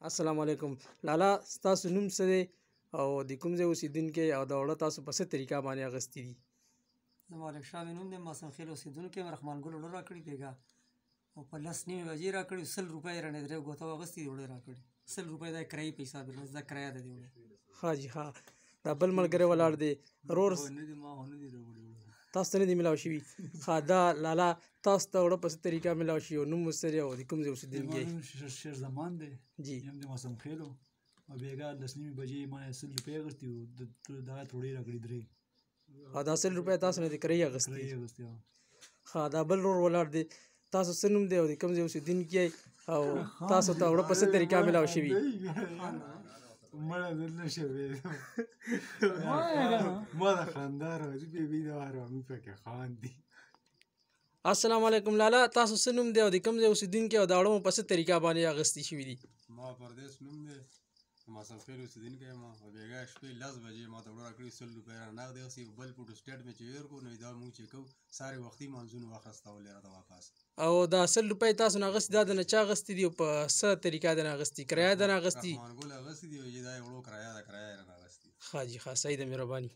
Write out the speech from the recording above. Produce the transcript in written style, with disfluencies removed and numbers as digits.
السلام علیکم لالا ستاسو نوم څه دی او د کوم ځای اوسیدونکی او دا وړه تاسو په څه طریقه باندې اخیستي دي؟ زما ملک شاه مې نوم دی، ماسنخېل اوسېدونکی یم. رحمان ګل وړه راکړې بېګا او په 10:30 بجې راکړې. 100 روپۍ یې رانه درې ګوته واخیستې دي، وړه راکړې. 100 روپۍ دا کرایې په حساب درنه، دا کرایه ده د وړې. ها جي ها، دا بل ملګری ولاړ دی رور، تاسو ته نه دي میلاو شوي؟ ها دا لالا تاسو ته وړه په څه طریقه میلاو شي او نوم مو څه دی او د کوم ځای اوسیدونکی یې؟ شیر زمان دی جی یم د ماسنخېلو او بېګا 10:30 بجې ما 100 روپۍ اخیستې وو، دغه وړې راکړې درې. او دا 100 روپۍ تاسو نه د کرایې اخیستې؟ کرایې اخیستې وه. ها دا بل رور ولاړ دی، تاسو څه نوم دی او د کوم ځای اوسیدونکی یې او تاسو ته وړه په څه طریقه میلاو شوي؟ مړه دلته شوې ما د خندا راځي بېبي د ارامي پکې خاندي. السلام علیکم لالا، تاسو څه نوم دی او د کوم ځای اوسیدونکی او دا وړه مو په څه طریقه باندې اخیستې شوي دي؟ ما پردیس نوم دی، ماسنخېل اوسېدونکی یم او بېګا شپې 10 بجې ما ته وړه راکړې. 100 روپۍ رانه نغدې اخیستې، بل فوټو سټېټ مې چې ویر کړو نو دا مونږ چې کوو سارې وختي مانځونو واخیستولې راته واپس. او دا 100 روپۍ تاسو نه اخیستې دا د نه چا اخیستې دي او په څه طریقه د نه اخیستې؟ کرایه د نه اخیستې؟ رحمان ګل اخیستې دي او دا یې وړو کرایه ده، کرایه یې رانه اخیستې. ښه جي ښه، صحیح ده، مهرباني.